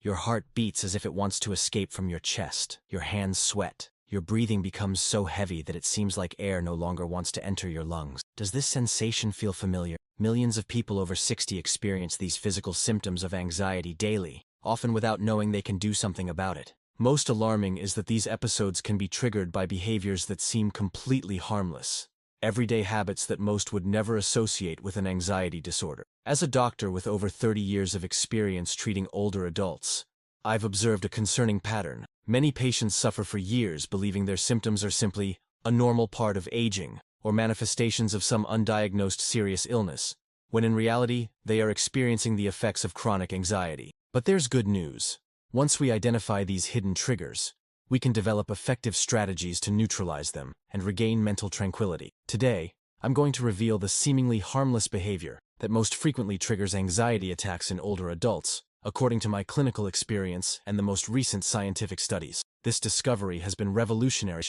Your heart beats as if it wants to escape from your chest. Your hands sweat. Your breathing becomes so heavy that it seems like air no longer wants to enter your lungs. Does this sensation feel familiar? Millions of people over 60 experience these physical symptoms of anxiety daily, often without knowing they can do something about it. Most alarming is that these episodes can be triggered by behaviors that seem completely harmless. Everyday habits that most would never associate with an anxiety disorder. As a doctor with over 30 years of experience treating older adults, I've observed a concerning pattern. Many patients suffer for years believing their symptoms are simply a normal part of aging or manifestations of some undiagnosed serious illness, when in reality, they are experiencing the effects of chronic anxiety. But there's good news. Once we identify these hidden triggers, we can develop effective strategies to neutralize them and regain mental tranquility. Today, I'm going to reveal the seemingly harmless behavior that most frequently triggers anxiety attacks in older adults, according to my clinical experience and the most recent scientific studies. This discovery has been revolutionary,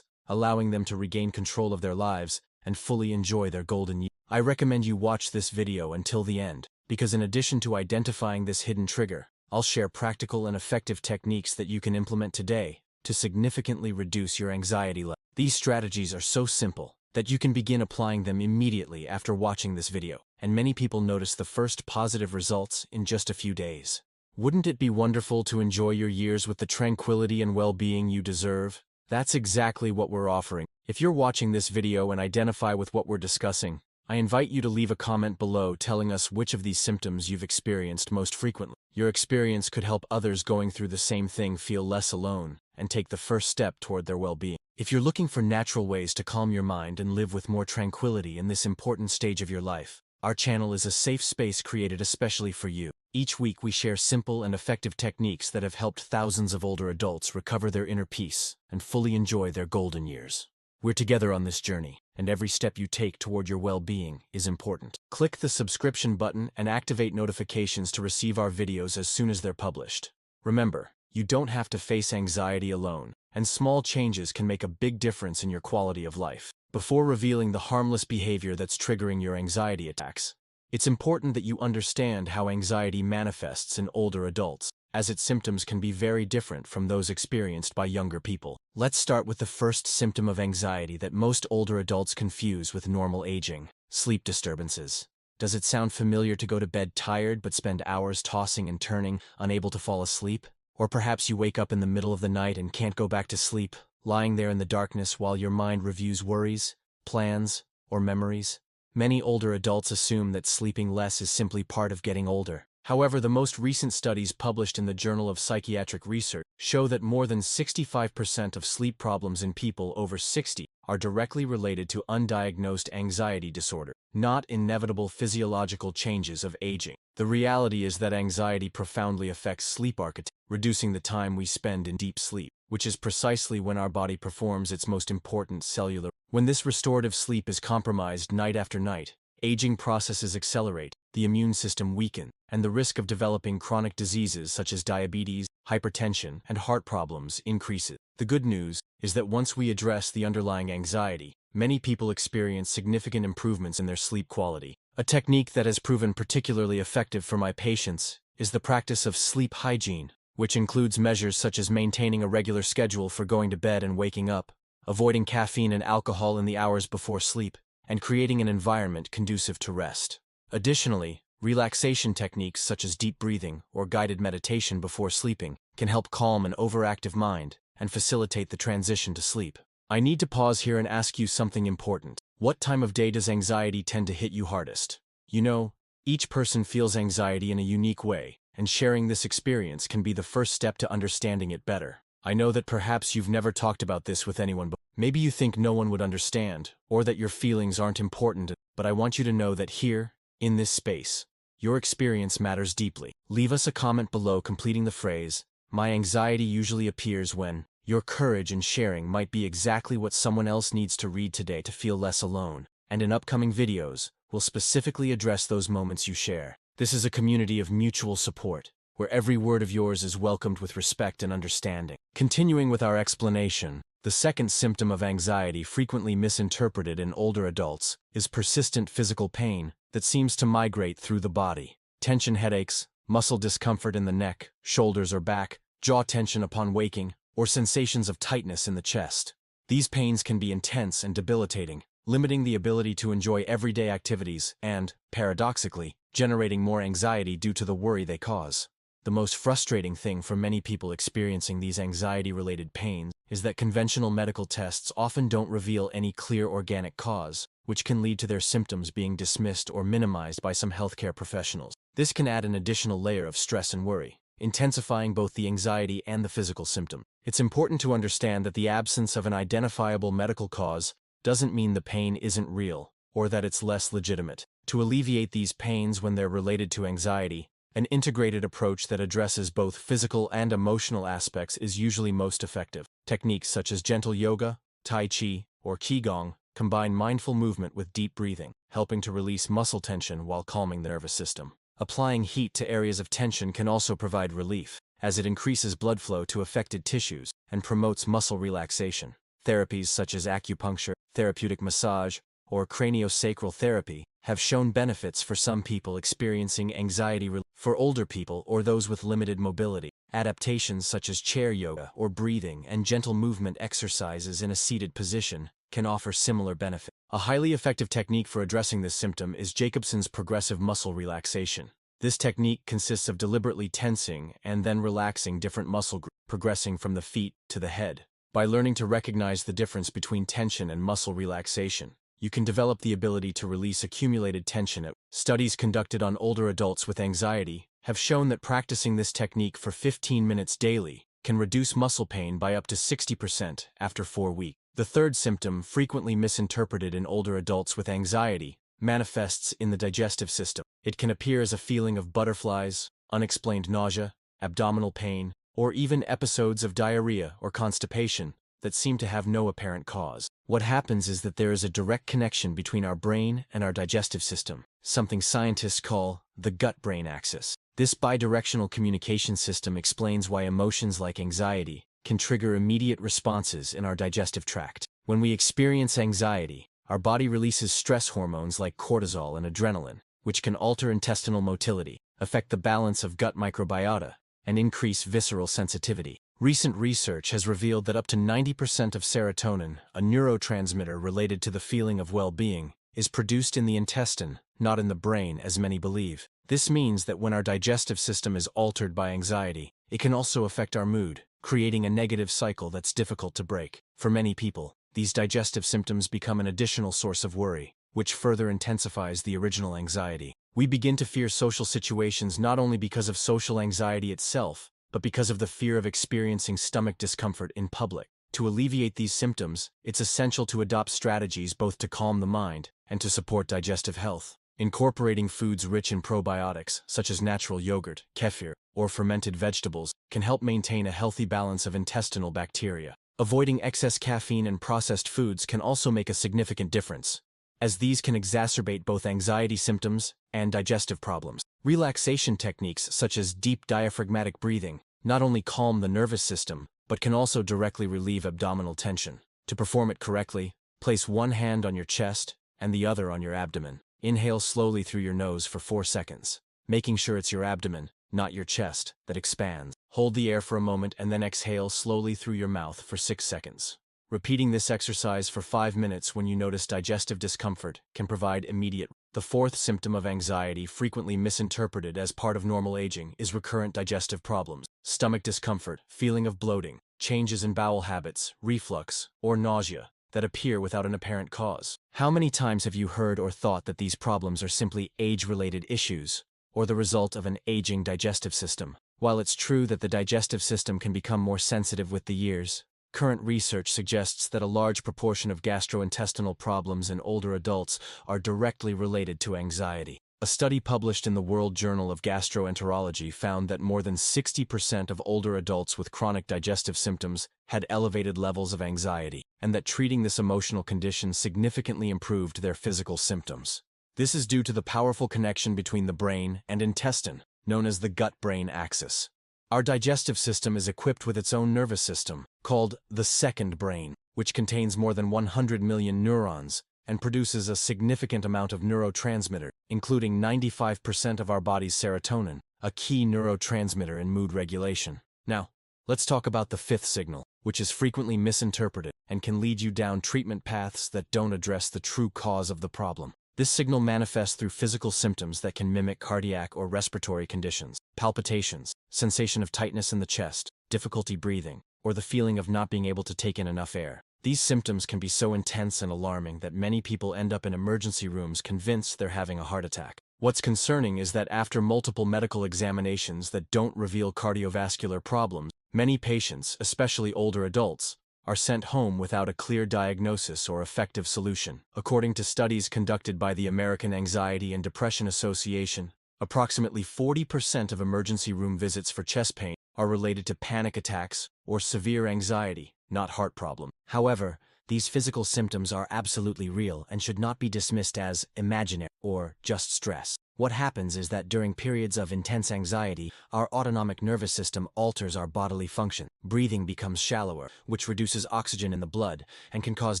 allowing them to regain control of their lives and fully enjoy their golden years. I recommend you watch this video until the end, because in addition to identifying this hidden trigger, I'll share practical and effective techniques that you can implement today to significantly reduce your anxiety level. These strategies are so simple that you can begin applying them immediately after watching this video, and many people notice the first positive results in just a few days. Wouldn't it be wonderful to enjoy your years with the tranquility and well-being you deserve? That's exactly what we're offering. If you're watching this video and identify with what we're discussing, I invite you to leave a comment below telling us which of these symptoms you've experienced most frequently. Your experience could help others going through the same thing feel less alone and take the first step toward their well-being. If you're looking for natural ways to calm your mind and live with more tranquility in this important stage of your life, our channel is a safe space created especially for you. Each week we share simple and effective techniques that have helped thousands of older adults recover their inner peace and fully enjoy their golden years. We're together on this journey, and every step you take toward your well-being is important. Click the subscription button and activate notifications to receive our videos as soon as they're published. Remember, you don't have to face anxiety alone, and small changes can make a big difference in your quality of life. Before revealing the harmless behavior that's triggering your anxiety attacks, it's important that you understand how anxiety manifests in older adults, as its symptoms can be very different from those experienced by younger people. Let's start with the first symptom of anxiety that most older adults confuse with normal aging: sleep disturbances. Does it sound familiar to go to bed tired but spend hours tossing and turning, unable to fall asleep? Or perhaps you wake up in the middle of the night and can't go back to sleep, lying there in the darkness while your mind reviews worries, plans, or memories? Many older adults assume that sleeping less is simply part of getting older. However, the most recent studies published in the Journal of Psychiatric Research show that more than 65% of sleep problems in people over 60 are directly related to undiagnosed anxiety disorder, not inevitable physiological changes of aging. The reality is that anxiety profoundly affects sleep architecture, reducing the time we spend in deep sleep, which is precisely when our body performs its most important cellular. When this restorative sleep is compromised night after night, aging processes accelerate, the immune system weakens, and the risk of developing chronic diseases such as diabetes, hypertension, and heart problems increases. The good news is that once we address the underlying anxiety, many people experience significant improvements in their sleep quality. A technique that has proven particularly effective for my patients is the practice of sleep hygiene, which includes measures such as maintaining a regular schedule for going to bed and waking up, avoiding caffeine and alcohol in the hours before sleep, and creating an environment conducive to rest. Additionally, relaxation techniques such as deep breathing or guided meditation before sleeping can help calm an overactive mind and facilitate the transition to sleep. I need to pause here and ask you something important. What time of day does anxiety tend to hit you hardest? You know, each person feels anxiety in a unique way, and sharing this experience can be the first step to understanding it better. I know that perhaps you've never talked about this with anyone before. Maybe you think no one would understand, or that your feelings aren't important, but I want you to know that here, in this space, your experience matters deeply. Leave us a comment below completing the phrase, "My anxiety usually appears when." Your courage in sharing might be exactly what someone else needs to read today to feel less alone, and in upcoming videos, we'll specifically address those moments you share. This is a community of mutual support, where every word of yours is welcomed with respect and understanding. Continuing with our explanation, the second symptom of anxiety frequently misinterpreted in older adults is persistent physical pain that seems to migrate through the body. Tension headaches, muscle discomfort in the neck, shoulders or back, jaw tension upon waking, or sensations of tightness in the chest. These pains can be intense and debilitating, limiting the ability to enjoy everyday activities and, paradoxically, generating more anxiety due to the worry they cause. The most frustrating thing for many people experiencing these anxiety-related pains is that conventional medical tests often don't reveal any clear organic cause, which can lead to their symptoms being dismissed or minimized by some healthcare professionals. This can add an additional layer of stress and worry, intensifying both the anxiety and the physical symptom. It's important to understand that the absence of an identifiable medical cause doesn't mean the pain isn't real, or that it's less legitimate. To alleviate these pains when they're related to anxiety, an integrated approach that addresses both physical and emotional aspects is usually most effective. Techniques such as gentle yoga, tai chi, or qigong combine mindful movement with deep breathing, helping to release muscle tension while calming the nervous system. Applying heat to areas of tension can also provide relief, as it increases blood flow to affected tissues and promotes muscle relaxation. Therapies such as acupuncture, therapeutic massage, or craniosacral therapy have shown benefits for some people experiencing anxiety relief. For older people or those with limited mobility, adaptations such as chair yoga or breathing and gentle movement exercises in a seated position can offer similar benefit. A highly effective technique for addressing this symptom is Jacobson's progressive muscle relaxation. This technique consists of deliberately tensing and then relaxing different muscle groups, progressing from the feet to the head. By learning to recognize the difference between tension and muscle relaxation, you can develop the ability to release accumulated tension. Studies conducted on older adults with anxiety have shown that practicing this technique for 15 minutes daily can reduce muscle pain by up to 60% after 4 weeks. The third symptom, frequently misinterpreted in older adults with anxiety, manifests in the digestive system. It can appear as a feeling of butterflies, unexplained nausea, abdominal pain, or even episodes of diarrhea or constipation that seem to have no apparent cause. What happens is that there is a direct connection between our brain and our digestive system, something scientists call the gut-brain axis. This bidirectional communication system explains why emotions like anxiety can trigger immediate responses in our digestive tract. When we experience anxiety, our body releases stress hormones like cortisol and adrenaline, which can alter intestinal motility, affect the balance of gut microbiota, and increase visceral sensitivity. Recent research has revealed that up to 90% of serotonin, a neurotransmitter related to the feeling of well-being, is produced in the intestine, not in the brain as many believe. This means that when our digestive system is altered by anxiety, it can also affect our mood, creating a negative cycle that's difficult to break. For many people, these digestive symptoms become an additional source of worry, which further intensifies the original anxiety. We begin to fear social situations not only because of social anxiety itself, but because of the fear of experiencing stomach discomfort in public. To alleviate these symptoms, it's essential to adopt strategies both to calm the mind and to support digestive health. Incorporating foods rich in probiotics, such as natural yogurt, kefir, or fermented vegetables, can help maintain a healthy balance of intestinal bacteria. Avoiding excess caffeine and processed foods can also make a significant difference, as these can exacerbate both anxiety symptoms and digestive problems. Relaxation techniques such as deep diaphragmatic breathing not only calm the nervous system, but can also directly relieve abdominal tension. To perform it correctly, place one hand on your chest and the other on your abdomen. Inhale slowly through your nose for 4 seconds, making sure it's your abdomen, not your chest, that expands. Hold the air for a moment and then exhale slowly through your mouth for 6 seconds. Repeating this exercise for 5 minutes when you notice digestive discomfort can provide immediate. The fourth symptom of anxiety, frequently misinterpreted as part of normal aging, is recurrent digestive problems. Stomach discomfort, feeling of bloating, changes in bowel habits, reflux, or nausea that appear without an apparent cause. How many times have you heard or thought that these problems are simply age-related issues, or the result of an aging digestive system? While it's true that the digestive system can become more sensitive with the years, current research suggests that a large proportion of gastrointestinal problems in older adults are directly related to anxiety. A study published in the World Journal of Gastroenterology found that more than 60% of older adults with chronic digestive symptoms had elevated levels of anxiety, and that treating this emotional condition significantly improved their physical symptoms. This is due to the powerful connection between the brain and intestine, known as the gut-brain axis. Our digestive system is equipped with its own nervous system, called the second brain, which contains more than 100 million neurons and produces a significant amount of neurotransmitter, including 95% of our body's serotonin. a key neurotransmitter in mood regulation. Now, let's talk about the fifth signal, which is frequently misinterpreted and can lead you down treatment paths that don't address the true cause of the problem. This signal manifests through physical symptoms that can mimic cardiac or respiratory conditions, palpitations, sensation of tightness in the chest, difficulty breathing, or the feeling of not being able to take in enough air. These symptoms can be so intense and alarming that many people end up in emergency rooms convinced they're having a heart attack. What's concerning is that after multiple medical examinations that don't reveal cardiovascular problems, many patients, especially older adults, are sent home without a clear diagnosis or effective solution. According to studies conducted by the American Anxiety and Depression Association, approximately 40% of emergency room visits for chest pain are related to panic attacks or severe anxiety, not heart problems. However, these physical symptoms are absolutely real and should not be dismissed as imaginary or just stress. What happens is that during periods of intense anxiety, our autonomic nervous system alters our bodily function. Breathing becomes shallower, which reduces oxygen in the blood and can cause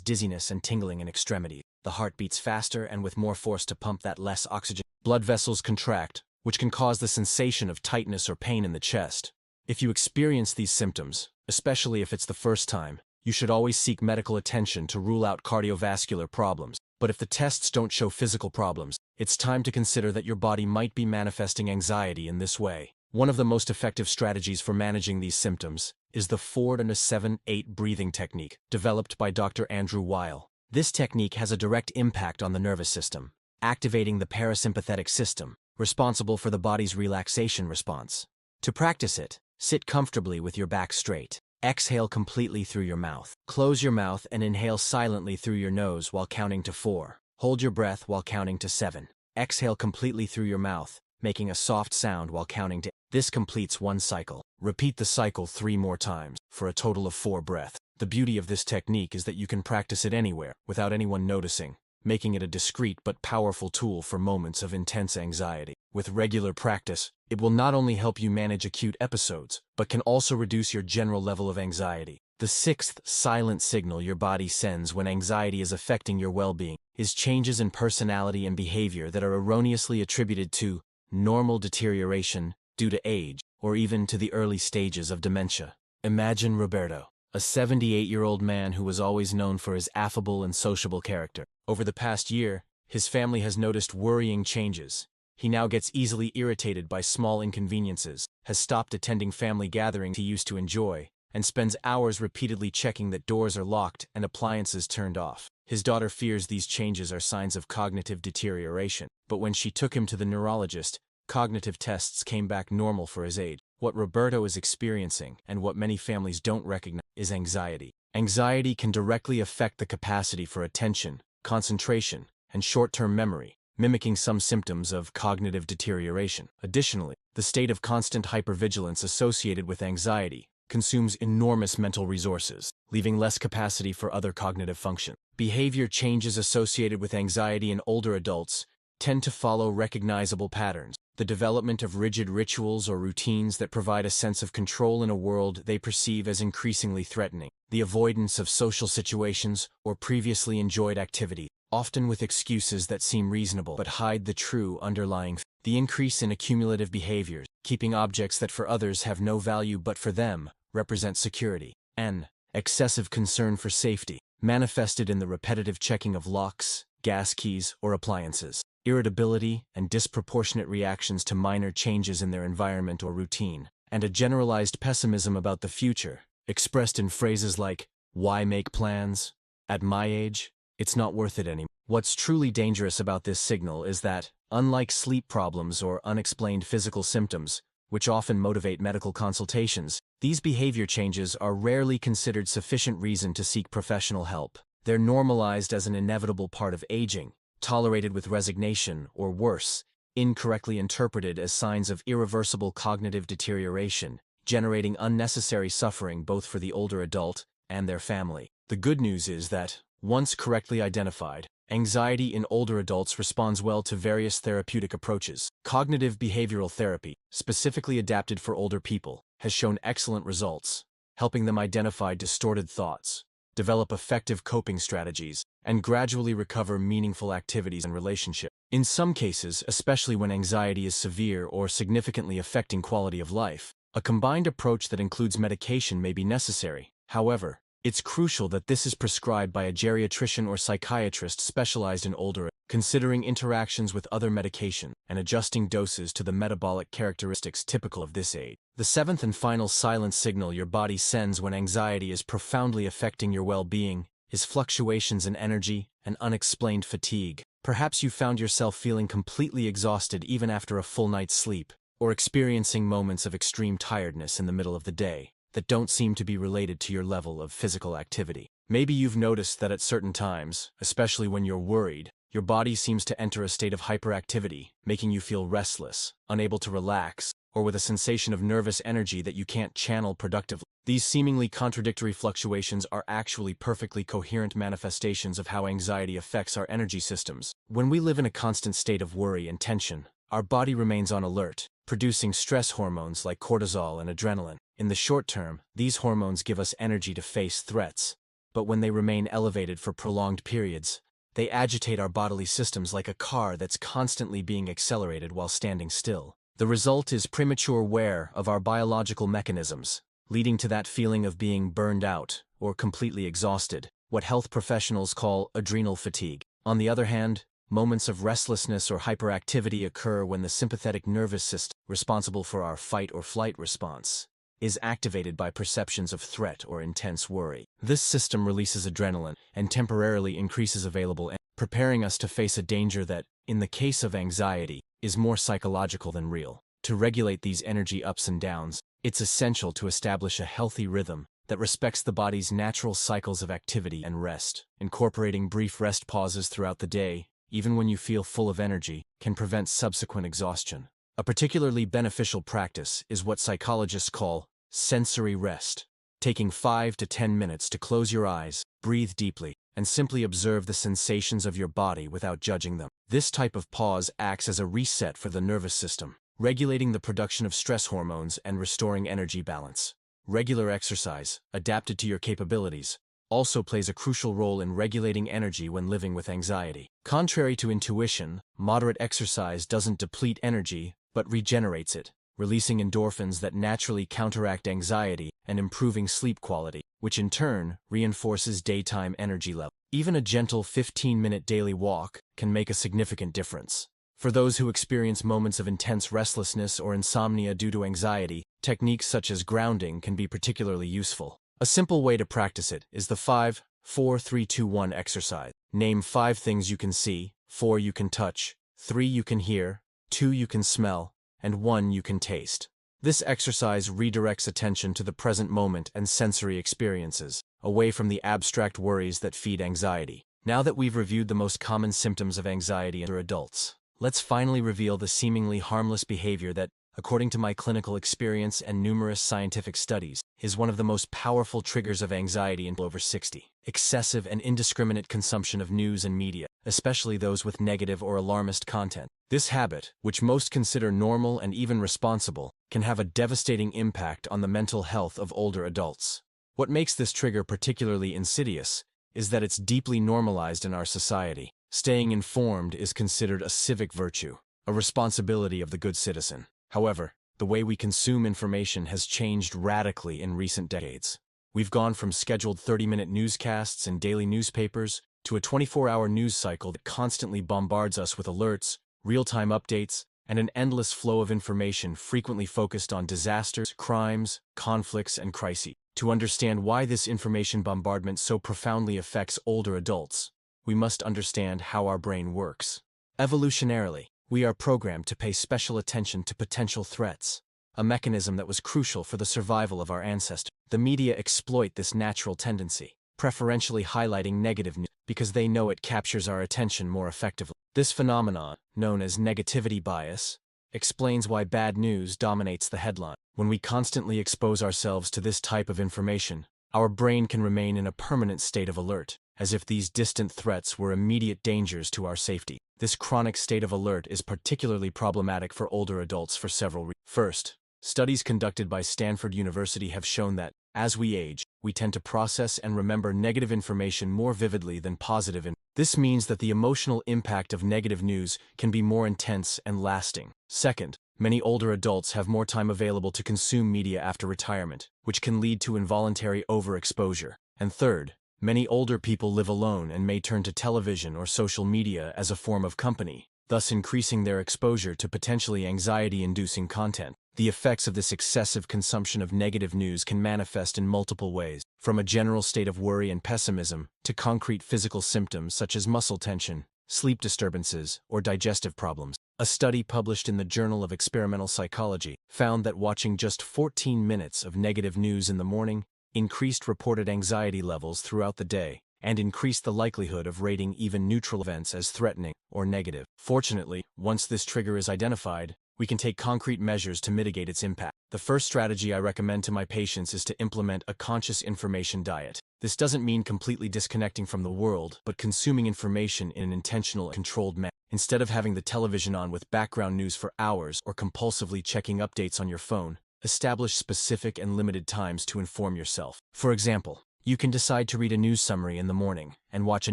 dizziness and tingling in extremities. The heart beats faster and with more force to pump that less oxygen. Blood vessels contract, which can cause the sensation of tightness or pain in the chest. If you experience these symptoms, especially if it's the first time, you should always seek medical attention to rule out cardiovascular problems. But if the tests don't show physical problems, it's time to consider that your body might be manifesting anxiety in this way. One of the most effective strategies for managing these symptoms is the 4-7-8 breathing technique, developed by Dr. Andrew Weil. This technique has a direct impact on the nervous system, activating the parasympathetic system, responsible for the body's relaxation response. To practice it, sit comfortably with your back straight. Exhale completely through your mouth. Close your mouth and inhale silently through your nose while counting to 4. Hold your breath while counting to 7. Exhale completely through your mouth, making a soft sound while counting to 8. This completes one cycle. Repeat the cycle 3 more times, for a total of 4 breaths. The beauty of this technique is that you can practice it anywhere, without anyone noticing, making it a discreet but powerful tool for moments of intense anxiety. With regular practice, it will not only help you manage acute episodes, but can also reduce your general level of anxiety. The sixth silent signal your body sends when anxiety is affecting your well-being is changes in personality and behavior that are erroneously attributed to normal deterioration due to age, or even to the early stages of dementia. Imagine Roberto, a 78-year-old man who was always known for his affable and sociable character. Over the past year, his family has noticed worrying changes. He now gets easily irritated by small inconveniences, has stopped attending family gatherings he used to enjoy, and spends hours repeatedly checking that doors are locked and appliances turned off. His daughter fears these changes are signs of cognitive deterioration, but when she took him to the neurologist, cognitive tests came back normal for his age. What Roberto is experiencing, and what many families don't recognize, is anxiety. Anxiety can directly affect the capacity for attention, concentration, and short-term memory, mimicking some symptoms of cognitive deterioration. Additionally, the state of constant hypervigilance associated with anxiety consumes enormous mental resources, leaving less capacity for other cognitive functions. Behavior changes associated with anxiety in older adults tend to follow recognizable patterns. The development of rigid rituals or routines that provide a sense of control in a world they perceive as increasingly threatening. The avoidance of social situations or previously enjoyed activities, often with excuses that seem reasonable but hide the true underlying. The increase in accumulative behaviors, keeping objects that for others have no value but for them, represent security. N. Excessive concern for safety, manifested in the repetitive checking of locks, gas keys, or appliances. Irritability and disproportionate reactions to minor changes in their environment or routine, and a generalized pessimism about the future, expressed in phrases like, "Why make plans? At my age, it's not worth it anymore." What's truly dangerous about this signal is that, unlike sleep problems or unexplained physical symptoms, which often motivate medical consultations, these behavior changes are rarely considered sufficient reason to seek professional help. They're normalized as an inevitable part of aging, tolerated with resignation, or worse, incorrectly interpreted as signs of irreversible cognitive deterioration, generating unnecessary suffering both for the older adult and their family. The good news is that, once correctly identified, anxiety in older adults responds well to various therapeutic approaches. Cognitive behavioral therapy, specifically adapted for older people, has shown excellent results, helping them identify distorted thoughts, develop effective coping strategies, and gradually recover meaningful activities and relationships. In some cases, especially when anxiety is severe or significantly affecting quality of life, a combined approach that includes medication may be necessary. However, it's crucial that this is prescribed by a geriatrician or psychiatrist specialized in older, considering interactions with other medication and adjusting doses to the metabolic characteristics typical of this age. The seventh and final silent signal your body sends when anxiety is profoundly affecting your well-being is fluctuations in energy and unexplained fatigue. Perhaps you found yourself feeling completely exhausted even after a full night's sleep, or experiencing moments of extreme tiredness in the middle of the day that don't seem to be related to your level of physical activity. Maybe you've noticed that at certain times, especially when you're worried, your body seems to enter a state of hyperactivity, making you feel restless, unable to relax, or with a sensation of nervous energy that you can't channel productively. These seemingly contradictory fluctuations are actually perfectly coherent manifestations of how anxiety affects our energy systems. When we live in a constant state of worry and tension, our body remains on alert, producing stress hormones like cortisol and adrenaline. In the short term, these hormones give us energy to face threats, but when they remain elevated for prolonged periods, they agitate our bodily systems like a car that's constantly being accelerated while standing still. The result is premature wear of our biological mechanisms, leading to that feeling of being burned out or completely exhausted, what health professionals call adrenal fatigue. On the other hand, moments of restlessness or hyperactivity occur when the sympathetic nervous system, responsible for our fight or flight response, is activated by perceptions of threat or intense worry. This system releases adrenaline and temporarily increases available energy, preparing us to face a danger that, in the case of anxiety, is more psychological than real. To regulate these energy ups and downs, it's essential to establish a healthy rhythm that respects the body's natural cycles of activity and rest. Incorporating brief rest pauses throughout the day, even when you feel full of energy, can prevent subsequent exhaustion. A particularly beneficial practice is what psychologists call sensory rest, taking 5 to 10 minutes to close your eyes, breathe deeply, and simply observe the sensations of your body without judging them. This type of pause acts as a reset for the nervous system, regulating the production of stress hormones and restoring energy balance. Regular exercise, adapted to your capabilities, also plays a crucial role in regulating energy when living with anxiety. Contrary to intuition, moderate exercise doesn't deplete energy, but regenerates it, releasing endorphins that naturally counteract anxiety and improving sleep quality, which in turn reinforces daytime energy levels. Even a gentle 15-minute daily walk can make a significant difference. For those who experience moments of intense restlessness or insomnia due to anxiety, techniques such as grounding can be particularly useful. A simple way to practice it is the 5-4-3-2-1 exercise. Name 5 things you can see, 4 you can touch, 3 you can hear, 2 you can smell, and 1 you can taste. This exercise redirects attention to the present moment and sensory experiences, away from the abstract worries that feed anxiety. Now that we've reviewed the most common symptoms of anxiety in adults, let's finally reveal the seemingly harmless behavior that, according to my clinical experience and numerous scientific studies, is one of the most powerful triggers of anxiety in over 60. Excessive and indiscriminate consumption of news and media, especially those with negative or alarmist content. This habit, which most consider normal and even responsible, can have a devastating impact on the mental health of older adults. What makes this trigger particularly insidious is that it's deeply normalized in our society. Staying informed is considered a civic virtue, a responsibility of the good citizen. However, the way we consume information has changed radically in recent decades. We've gone from scheduled 30-minute newscasts and daily newspapers to a 24-hour news cycle that constantly bombards us with alerts, real-time updates, and an endless flow of information frequently focused on disasters, crimes, conflicts, and crises. To understand why this information bombardment so profoundly affects older adults, we must understand how our brain works. Evolutionarily, we are programmed to pay special attention to potential threats, a mechanism that was crucial for the survival of our ancestors. The media exploit this natural tendency, preferentially highlighting negative news because they know it captures our attention more effectively. This phenomenon, known as negativity bias, explains why bad news dominates the headline. When we constantly expose ourselves to this type of information, our brain can remain in a permanent state of alert, as if these distant threats were immediate dangers to our safety. This chronic state of alert is particularly problematic for older adults for several reasons. First, studies conducted by Stanford University have shown that, As we age, we tend to process and remember negative information more vividly than positive. This means that the emotional impact of negative news can be more intense and lasting. Second, many older adults have more time available to consume media after retirement, which can lead to involuntary overexposure. And third, many older people live alone and may turn to television or social media as a form of company, thus increasing their exposure to potentially anxiety-inducing content. The effects of this excessive consumption of negative news can manifest in multiple ways, from a general state of worry and pessimism to concrete physical symptoms such as muscle tension, sleep disturbances, or digestive problems. A study published in the Journal of Experimental Psychology found that watching just 14 minutes of negative news in the morning increased reported anxiety levels throughout the day and increased the likelihood of rating even neutral events as threatening or negative. Fortunately, once this trigger is identified, we can take concrete measures to mitigate its impact. The first strategy I recommend to my patients is to implement a conscious information diet. This doesn't mean completely disconnecting from the world, but consuming information in an intentional, controlled manner. Instead of having the television on with background news for hours or compulsively checking updates on your phone, establish specific and limited times to inform yourself. For example, you can decide to read a news summary in the morning and watch a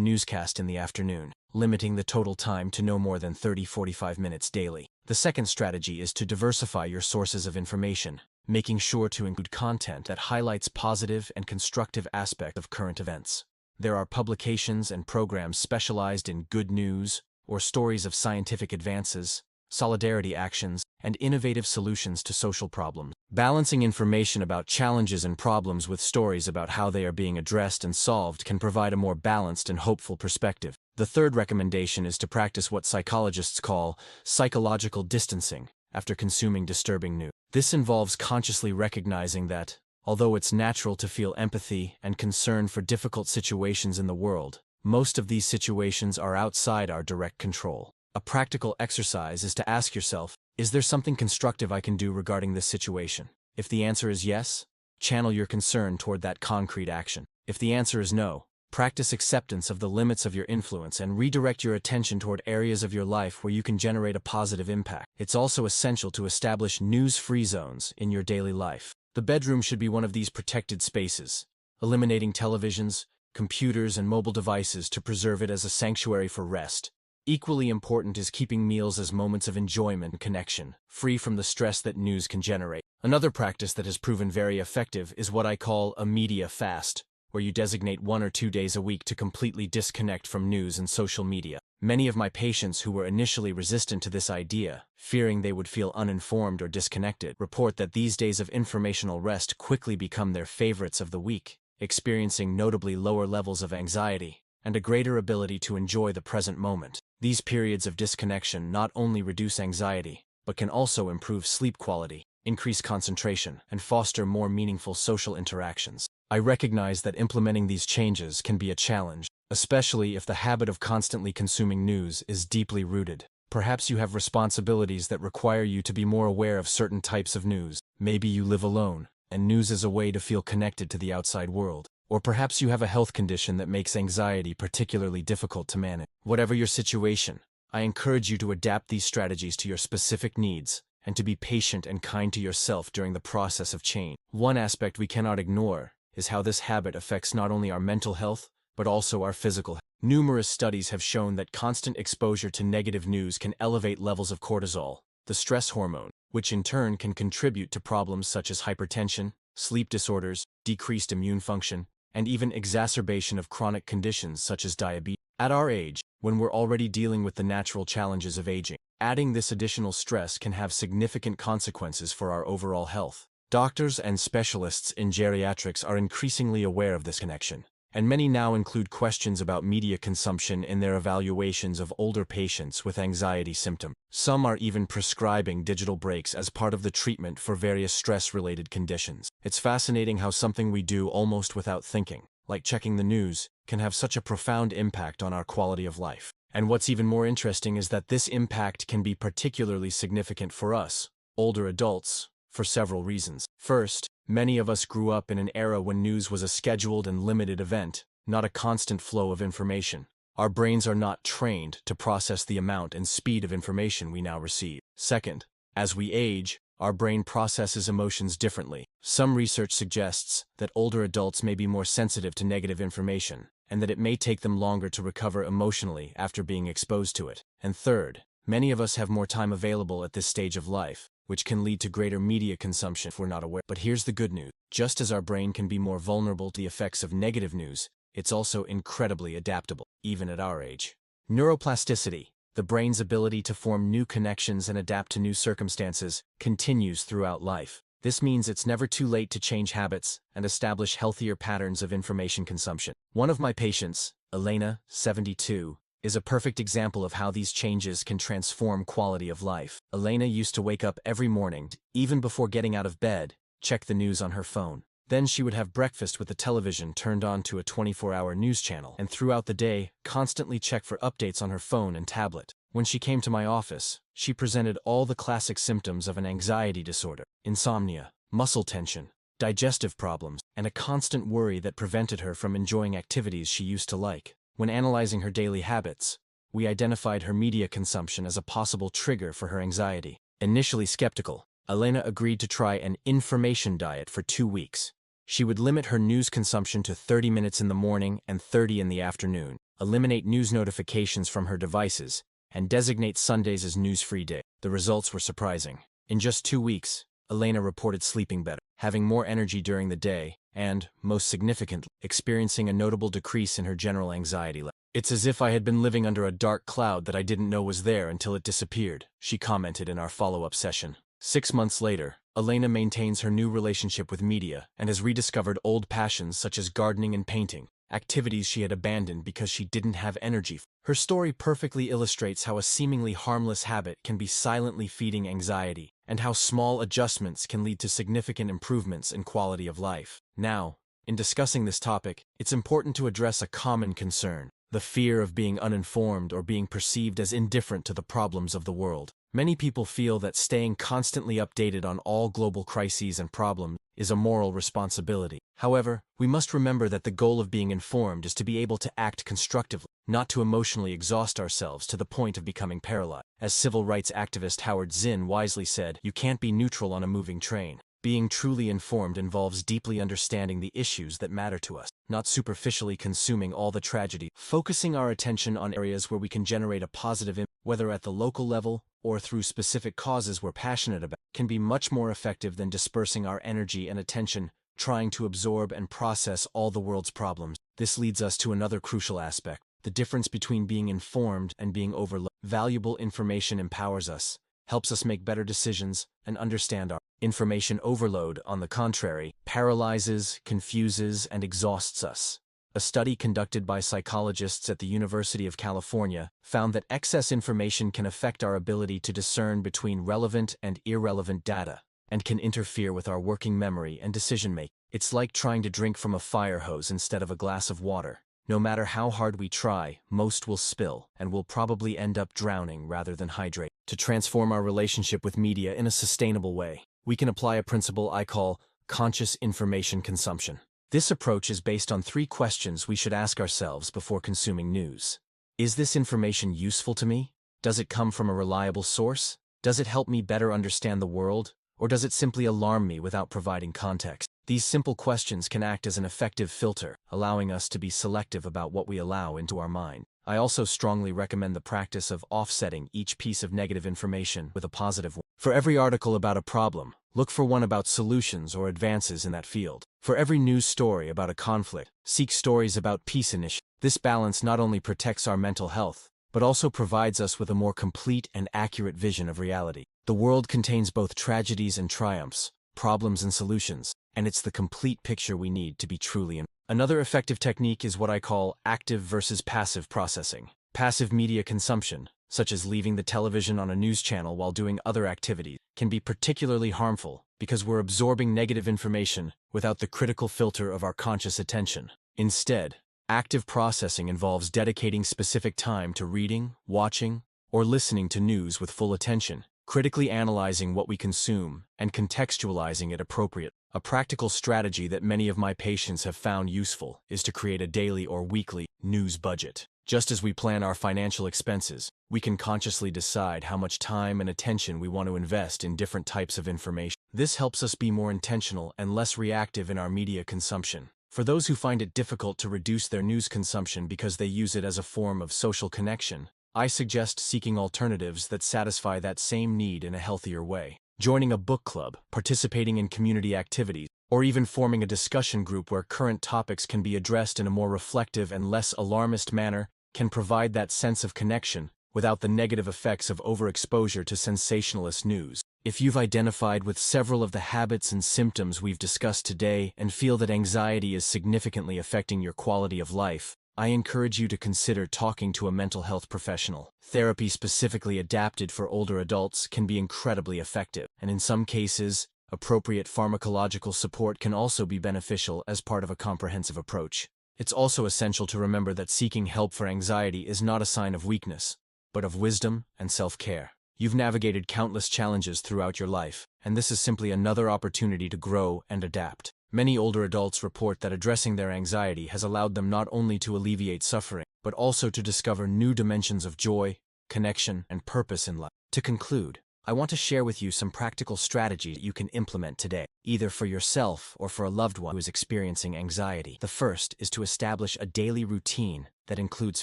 newscast in the afternoon, limiting the total time to no more than 30-45 minutes daily. The second strategy is to diversify your sources of information, making sure to include content that highlights positive and constructive aspects of current events. There are publications and programs specialized in good news or stories of scientific advances, solidarity actions, and innovative solutions to social problems. Balancing information about challenges and problems with stories about how they are being addressed and solved can provide a more balanced and hopeful perspective. The third recommendation is to practice what psychologists call psychological distancing after consuming disturbing news. This involves consciously recognizing that, although it's natural to feel empathy and concern for difficult situations in the world, most of these situations are outside our direct control. A practical exercise is to ask yourself, is there something constructive I can do regarding this situation? If the answer is yes, channel your concern toward that concrete action. If the answer is no, practice acceptance of the limits of your influence and redirect your attention toward areas of your life where you can generate a positive impact. It's also essential to establish news-free zones in your daily life. The bedroom should be one of these protected spaces, eliminating televisions, computers, and mobile devices to preserve it as a sanctuary for rest. Equally important is keeping meals as moments of enjoyment and connection, free from the stress that news can generate. Another practice that has proven very effective is what I call a media fast, where you designate 1 or 2 days a week to completely disconnect from news and social media. Many of my patients who were initially resistant to this idea, fearing they would feel uninformed or disconnected, report that these days of informational rest quickly become their favorites of the week, experiencing notably lower levels of anxiety and a greater ability to enjoy the present moment. These periods of disconnection not only reduce anxiety, but can also improve sleep quality, increase concentration, and foster more meaningful social interactions. I recognize that implementing these changes can be a challenge, especially if the habit of constantly consuming news is deeply rooted. Perhaps you have responsibilities that require you to be more aware of certain types of news. Maybe you live alone, and news is a way to feel connected to the outside world. Or perhaps you have a health condition that makes anxiety particularly difficult to manage. Whatever your situation, I encourage you to adapt these strategies to your specific needs and to be patient and kind to yourself during the process of change. One aspect we cannot ignore is how this habit affects not only our mental health, but also our physical health. Numerous studies have shown that constant exposure to negative news can elevate levels of cortisol, the stress hormone, which in turn can contribute to problems such as hypertension, sleep disorders, decreased immune function, and even exacerbation of chronic conditions such as diabetes. At our age, when we're already dealing with the natural challenges of aging, adding this additional stress can have significant consequences for our overall health. Doctors and specialists in geriatrics are increasingly aware of this connection, and many now include questions about media consumption in their evaluations of older patients with anxiety symptoms. Some are even prescribing digital breaks as part of the treatment for various stress-related conditions. It's fascinating how something we do almost without thinking, like checking the news, can have such a profound impact on our quality of life. And what's even more interesting is that this impact can be particularly significant for us, older adults, for several reasons. First, many of us grew up in an era when news was a scheduled and limited event, not a constant flow of information. Our brains are not trained to process the amount and speed of information we now receive. Second, as we age, our brain processes emotions differently. Some research suggests that older adults may be more sensitive to negative information, and that it may take them longer to recover emotionally after being exposed to it. And third, many of us have more time available at this stage of life, which can lead to greater media consumption if we're not aware. But here's the good news. Just as our brain can be more vulnerable to the effects of negative news, it's also incredibly adaptable, even at our age. Neuroplasticity, the brain's ability to form new connections and adapt to new circumstances, continues throughout life. This means it's never too late to change habits and establish healthier patterns of information consumption. One of my patients, Elena, 72, is a perfect example of how these changes can transform quality of life. Elena used to wake up every morning, even before getting out of bed, check the news on her phone. Then she would have breakfast with the television turned on to a 24-hour news channel, and throughout the day, constantly check for updates on her phone and tablet. When she came to my office, she presented all the classic symptoms of an anxiety disorder: insomnia, muscle tension, digestive problems, and a constant worry that prevented her from enjoying activities she used to like. When analyzing her daily habits, we identified her media consumption as a possible trigger for her anxiety. Initially skeptical, Elena agreed to try an information diet for 2 weeks. She would limit her news consumption to 30 minutes in the morning and 30 in the afternoon, eliminate news notifications from her devices, and designate Sundays as news-free day. The results were surprising. In just 2 weeks, Elena reported sleeping better, having more energy during the day, and, most significantly, experiencing a notable decrease in her general anxiety level. "It's as if I had been living under a dark cloud that I didn't know was there until it disappeared," she commented in our follow-up session. 6 months later, Elena maintains her new relationship with media and has rediscovered old passions such as gardening and painting, activities she had abandoned because she didn't have energy. Her story perfectly illustrates how a seemingly harmless habit can be silently feeding anxiety, and how small adjustments can lead to significant improvements in quality of life. Now, in discussing this topic, it's important to address a common concern: the fear of being uninformed or being perceived as indifferent to the problems of the world. Many people feel that staying constantly updated on all global crises and problems is a moral responsibility. However, we must remember that the goal of being informed is to be able to act constructively, not to emotionally exhaust ourselves to the point of becoming paralyzed. As civil rights activist Howard Zinn wisely said, "You can't be neutral on a moving train." Being truly informed involves deeply understanding the issues that matter to us, not superficially consuming all the tragedy. Focusing our attention on areas where we can generate a positive impact, whether at the local level or through specific causes we're passionate about, can be much more effective than dispersing our energy and attention trying to absorb and process all the world's problems. This leads us to another crucial aspect: the difference between being informed and being overloaded. Valuable information empowers us, helps us make better decisions, and understand our information overload, on the contrary, paralyzes, confuses, and exhausts us. A study conducted by psychologists at the University of California found that excess information can affect our ability to discern between relevant and irrelevant data, and can interfere with our working memory and decision-making. It's like trying to drink from a fire hose instead of a glass of water. No matter how hard we try, most will spill, and we'll probably end up drowning rather than hydrate. To transform our relationship with media in a sustainable way, we can apply a principle I call conscious information consumption. This approach is based on 3 questions we should ask ourselves before consuming news. Is this information useful to me? Does it come from a reliable source? Does it help me better understand the world? Or does it simply alarm me without providing context? These simple questions can act as an effective filter, allowing us to be selective about what we allow into our mind. I also strongly recommend the practice of offsetting each piece of negative information with a positive one. For every article about a problem, look for one about solutions or advances in that field. For every news story about a conflict, seek stories about peace initiatives. This balance not only protects our mental health, but also provides us with a more complete and accurate vision of reality. The world contains both tragedies and triumphs, problems and solutions, and it's the complete picture we need to be truly informed. Another effective technique is what I call active versus passive processing. Passive media consumption, such as leaving the television on a news channel while doing other activities, can be particularly harmful because we're absorbing negative information without the critical filter of our conscious attention. Instead, active processing involves dedicating specific time to reading, watching, or listening to news with full attention, critically analyzing what we consume, and contextualizing it appropriately. A practical strategy that many of my patients have found useful is to create a daily or weekly news budget. Just as we plan our financial expenses, we can consciously decide how much time and attention we want to invest in different types of information. This helps us be more intentional and less reactive in our media consumption. For those who find it difficult to reduce their news consumption because they use it as a form of social connection, I suggest seeking alternatives that satisfy that same need in a healthier way. Joining a book club, participating in community activities, or even forming a discussion group where current topics can be addressed in a more reflective and less alarmist manner can provide that sense of connection without the negative effects of overexposure to sensationalist news. If you've identified with several of the habits and symptoms we've discussed today and feel that anxiety is significantly affecting your quality of life, I encourage you to consider talking to a mental health professional. Therapy specifically adapted for older adults can be incredibly effective, and in some cases, appropriate pharmacological support can also be beneficial as part of a comprehensive approach. It's also essential to remember that seeking help for anxiety is not a sign of weakness, but of wisdom and self-care. You've navigated countless challenges throughout your life, and this is simply another opportunity to grow and adapt. Many older adults report that addressing their anxiety has allowed them not only to alleviate suffering, but also to discover new dimensions of joy, connection, and purpose in life. To conclude, I want to share with you some practical strategies you can implement today, either for yourself or for a loved one who is experiencing anxiety. The first is to establish a daily routine that includes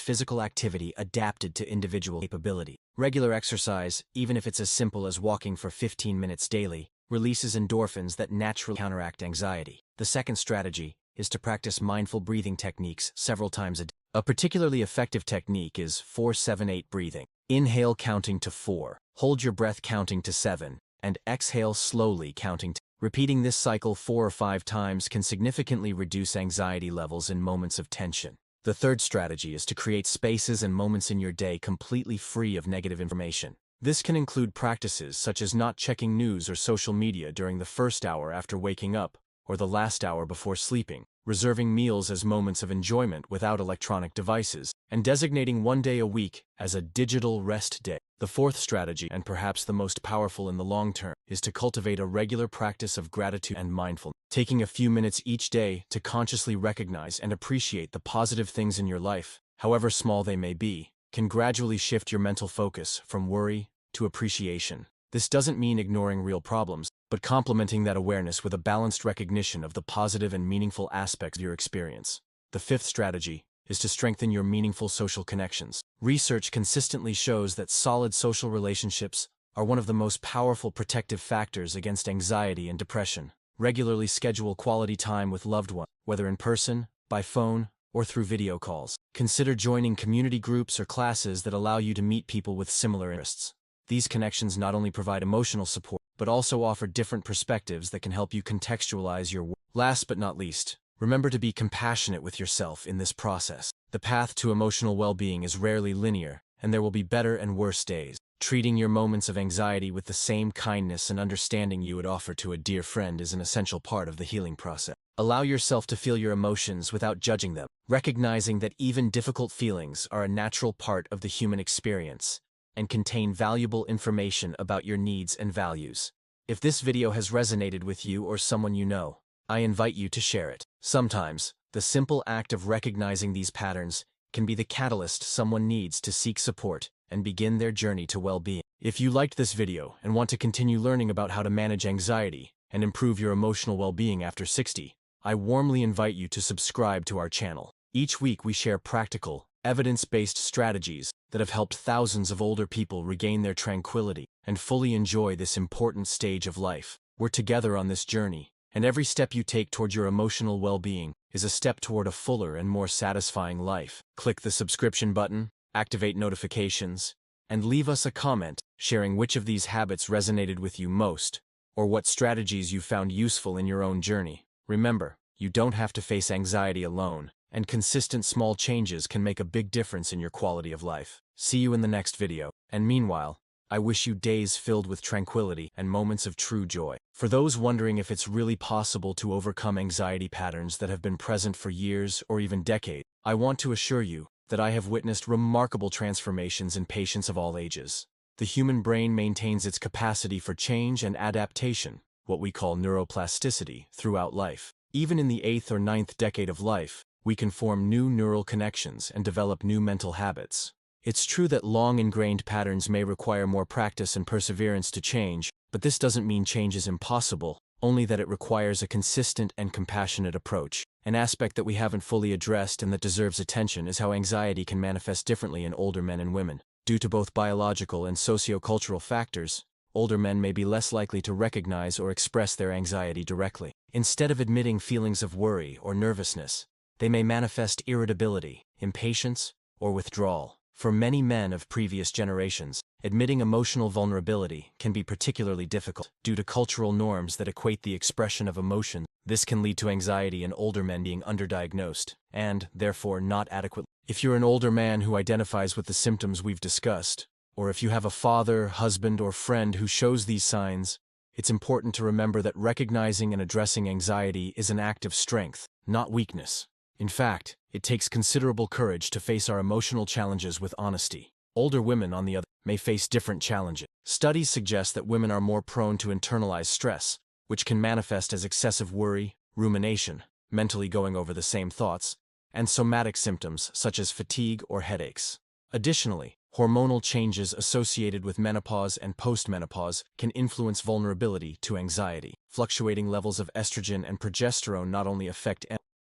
physical activity adapted to individual capability. Regular exercise, even if it's as simple as walking for 15 minutes daily, releases endorphins that naturally counteract anxiety. The second strategy is to practice mindful breathing techniques several times a day. A particularly effective technique is 4-7-8 breathing. Inhale counting to 4, hold your breath counting to 7, and exhale slowly counting to. Repeating this cycle 4 or 5 times can significantly reduce anxiety levels in moments of tension. The third strategy is to create spaces and moments in your day completely free of negative information. This can include practices such as not checking news or social media during the first hour after waking up or the last hour before sleeping, reserving meals as moments of enjoyment without electronic devices, and designating one day a week as a digital rest day. The fourth strategy, and perhaps the most powerful in the long term, is to cultivate a regular practice of gratitude and mindfulness. Taking a few minutes each day to consciously recognize and appreciate the positive things in your life, however small they may be, can gradually shift your mental focus from worry to appreciation. This doesn't mean ignoring real problems, but complementing that awareness with a balanced recognition of the positive and meaningful aspects of your experience. The fifth strategy is to strengthen your meaningful social connections. Research consistently shows that solid social relationships are one of the most powerful protective factors against anxiety and depression. Regularly schedule quality time with loved ones, whether in person, by phone, or through video calls. Consider joining community groups or classes that allow you to meet people with similar interests. These connections not only provide emotional support, but also offer different perspectives that can help you contextualize your work. Last but not least, remember to be compassionate with yourself in this process. The path to emotional well-being is rarely linear, and there will be better and worse days. Treating your moments of anxiety with the same kindness and understanding you would offer to a dear friend is an essential part of the healing process. Allow yourself to feel your emotions without judging them, recognizing that even difficult feelings are a natural part of the human experience and contain valuable information about your needs and values. If this video has resonated with you or someone you know, I invite you to share it. Sometimes, the simple act of recognizing these patterns can be the catalyst someone needs to seek support and begin their journey to well-being. If you liked this video and want to continue learning about how to manage anxiety and improve your emotional well-being after 60, I warmly invite you to subscribe to our channel. Each week we share practical, evidence-based strategies that have helped thousands of older people regain their tranquility and fully enjoy this important stage of life. We're together on this journey, and every step you take toward your emotional well-being is a step toward a fuller and more satisfying life. Click the subscription button, activate notifications, and leave us a comment sharing which of these habits resonated with you most, or what strategies you found useful in your own journey. Remember, you don't have to face anxiety alone, and consistent small changes can make a big difference in your quality of life. See you in the next video, and meanwhile, I wish you days filled with tranquility and moments of true joy. For those wondering if it's really possible to overcome anxiety patterns that have been present for years or even decades, I want to assure you that I have witnessed remarkable transformations in patients of all ages. The human brain maintains its capacity for change and adaptation, what we call neuroplasticity, throughout life. Even in the 8th or 9th decade of life, we can form new neural connections and develop new mental habits. It's true that long-ingrained patterns may require more practice and perseverance to change, but this doesn't mean change is impossible, only that it requires a consistent and compassionate approach. An aspect that we haven't fully addressed and that deserves attention is how anxiety can manifest differently in older men and women. Due to both biological and sociocultural factors, older men may be less likely to recognize or express their anxiety directly. Instead of admitting feelings of worry or nervousness, they may manifest irritability, impatience, or withdrawal. For many men of previous generations, admitting emotional vulnerability can be particularly difficult. Due to cultural norms that equate the expression of emotion, this can lead to anxiety in older men being underdiagnosed, and, therefore, not adequate. If you're an older man who identifies with the symptoms we've discussed, or if you have a father, husband, or friend who shows these signs, it's important to remember that recognizing and addressing anxiety is an act of strength, not weakness. In fact, it takes considerable courage to face our emotional challenges with honesty. Older women, on the other hand, may face different challenges. Studies suggest that women are more prone to internalize stress, which can manifest as excessive worry, rumination, mentally going over the same thoughts, and somatic symptoms such as fatigue or headaches. Additionally, hormonal changes associated with menopause and postmenopause can influence vulnerability to anxiety. Fluctuating levels of estrogen and progesterone not only affect